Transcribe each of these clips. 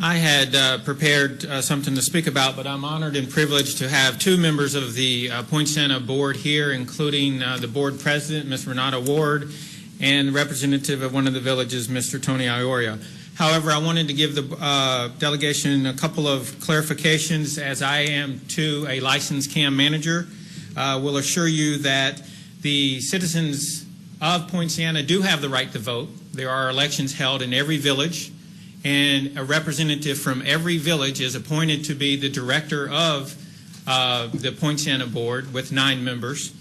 I had prepared something to speak about, but I'm honored and privileged to have two members of the Poinciana board here, including the board president, Ms. Renata Ward, and representative of one of the villages, Mr. Tony Iorio. However, I wanted to give the delegation a couple of clarifications, as I am too a licensed CAM manager. Will assure you that the citizens of Poinciana do have the right to vote. There are elections held in every village, and a representative from every village is appointed to be the director of the Poinciana board with 9 members.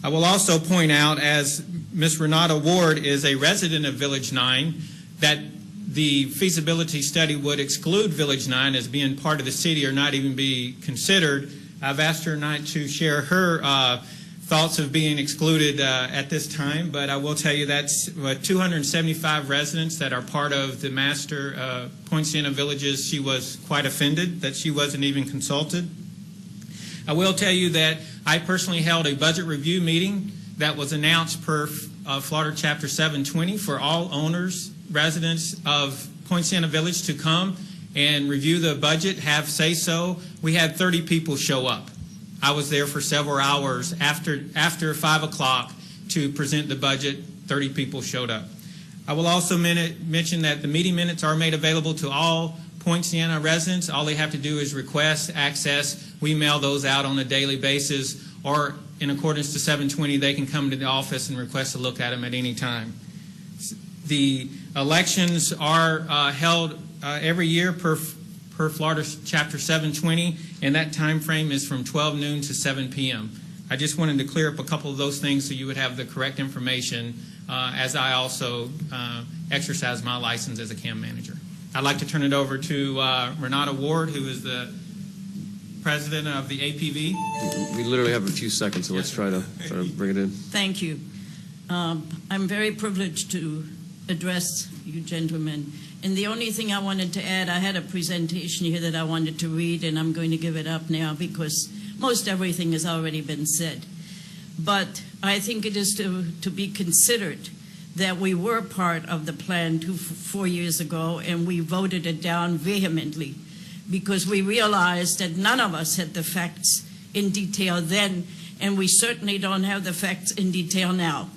I will also point out, as Ms. Renata Ward is a resident of Village 9, that the feasibility study would exclude Village 9 as being part of the city or not even be considered. I've asked her not to share her thoughts of being excluded at this time, but I will tell you that's 275 residents that are part of the master Poinciana villages. She was quite offended that she wasn't even consulted. I will tell you that I personally held a budget review meeting that was announced per Florida Chapter 720 for all owners, residents of Poinciana Village to come and review the budget, have say-so. We had 30 people show up. I was there for several hours after 5 o'clock to present the budget. 30 people showed up. I will also mention that the meeting minutes are made available to all Poinciana residents. All they have to do is request access. We mail those out on a daily basis, or in accordance to 720, they can come to the office and request to look at them at any time. The elections are held every year per Florida Chapter 720, and that time frame is from 12 noon to 7 p.m. I just wanted to clear up a couple of those things so you would have the correct information as I also exercise my license as a CAM manager. I'd like to turn it over to Renata Ward, who is the president of the APV. We literally have a few seconds, so let's try to bring it in. Thank you. I'm very privileged to address you gentlemen. And the only thing I wanted to add, I had a presentation here that I wanted to read, and I'm going to give it up now because most everything has already been said. But I think it is to be considered that we were part of the plan 4 years ago, and we voted it down vehemently because we realized that none of us had the facts in detail then, and we certainly don't have the facts in detail now.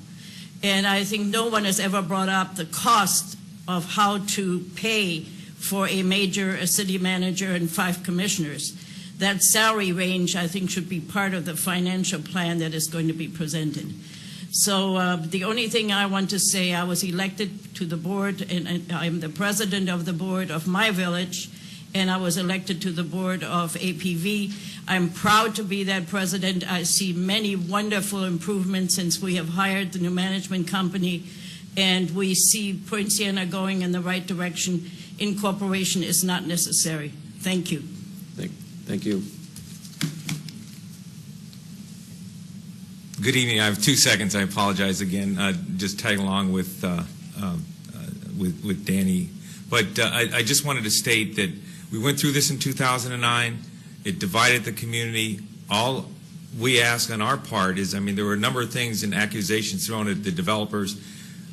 And I think no one has ever brought up the cost of how to pay for a city manager and 5 commissioners. That salary range, I think, should be part of the financial plan that is going to be presented. So the only thing I want to say, I was elected to the board, and I'm the president of the board of my village, and I was elected to the board of APV. I'm proud to be that president. I see many wonderful improvements since we have hired the new management company, and we see Poinciana going in the right direction. Incorporation is not necessary. Thank you. Thank you. Good evening. I have 2 seconds. I apologize again. Just tagging along with Danny, but I just wanted to state that we went through this in 2009. It divided the community. All we ask on our part is, I mean, there were a number of things and accusations thrown at the developers.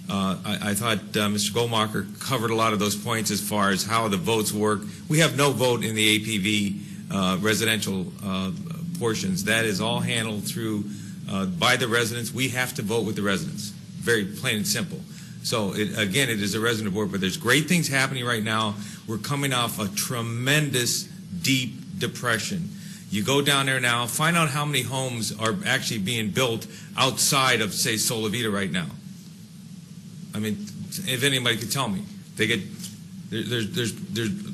I thought Mr. Goldmacher covered a lot of those points as far as how the votes work. We have no vote in the APV residential portions. That is all handled through by the residents. We have to vote with the residents. Very plain and simple. So again, it is a resident board, but there's great things happening right now. We're coming off a tremendous deep depression. You go down there now, find out how many homes are actually being built outside of, say, Solavita right now. I mean, if anybody could tell me, there's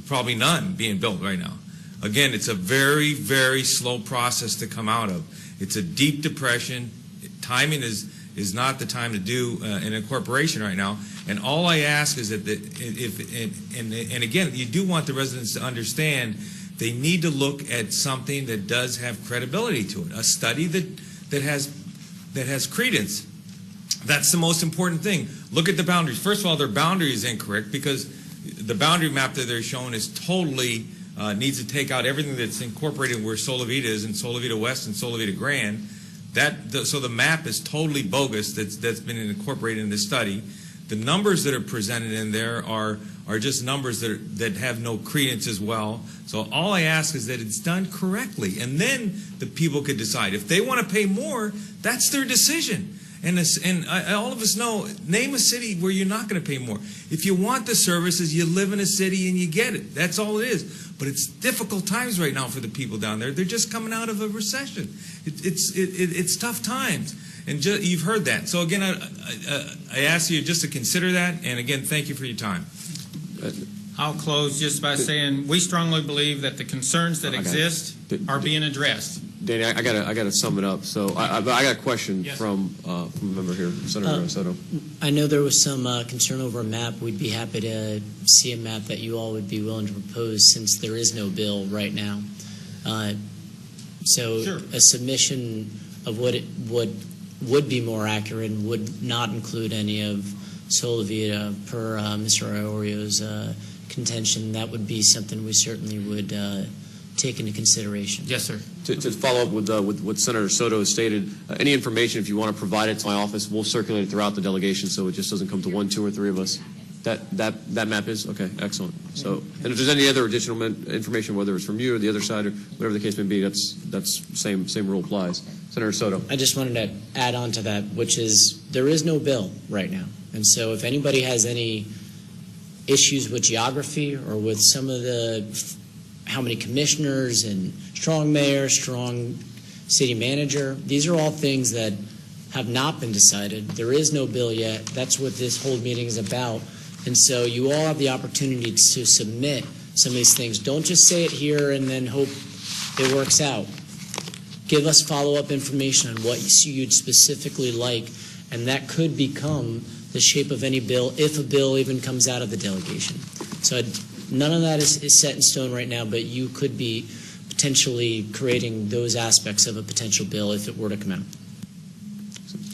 probably none being built right now. Again, it's a very, very slow process to come out of. It's a deep depression. Timing is not the time to do an incorporation right now. And all I ask is that and again, you do want the residents to understand they need to look at something that does have credibility to it, a study that has credence. That's the most important thing. Look at the boundaries. First of all, their boundary is incorrect because the boundary map that they're showing is totally needs to take out everything that's incorporated where Solavita is and Solavita West and Solavita Grand. So the map is totally bogus that's been incorporated in this study. The numbers that are presented in there are just numbers that have no credence as well. So all I ask is that it's done correctly, and then the people could decide. If they want to pay more, that's their decision. And all of us know, name a city where you're not going to pay more. If you want the services, you live in a city and you get it. That's all it is. But it's difficult times right now for the people down there. They're just coming out of a recession. It's tough times. And you've heard that. So again, I ask you just to consider that. And again, thank you for your time. I'll close just by saying we strongly believe that the concerns that exist are being addressed. Danny, I gotta sum it up. So I got a question Yes. from a member here, Senator Soto. I know there was some concern over a map. We'd be happy to see a map that you all would be willing to propose, since there is no bill right now. So Sure. a submission of what it would be more accurate and would not include any of Sola Vita per Mr. Iorio's contention. That would be something we certainly would take into consideration. Yes, sir. To follow up with what Senator Soto has stated, any information, if you want to provide it to my office, we'll circulate it throughout the delegation so it just doesn't come to 1, 2, or 3 of us. That map is? Okay, excellent. So, and if there's any other additional information, whether it's from you or the other side or whatever the case may be, that's same rule applies. Senator Soto. I just wanted to add on to that, which is there is no bill right now. And so if anybody has any issues with geography or with some of how many commissioners and strong mayor, strong city manager, these are all things that have not been decided. There is no bill yet. That's what this whole meeting is about. And so you all have the opportunity to submit some of these things. Don't just say it here and then hope it works out. Give us follow-up information on what you'd specifically like, and that could become the shape of any bill, if a bill even comes out of the delegation. So none of that is set in stone right now, but you could be potentially creating those aspects of a potential bill if it were to come out.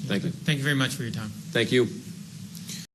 Thank you. Thank you very much for your time. Thank you.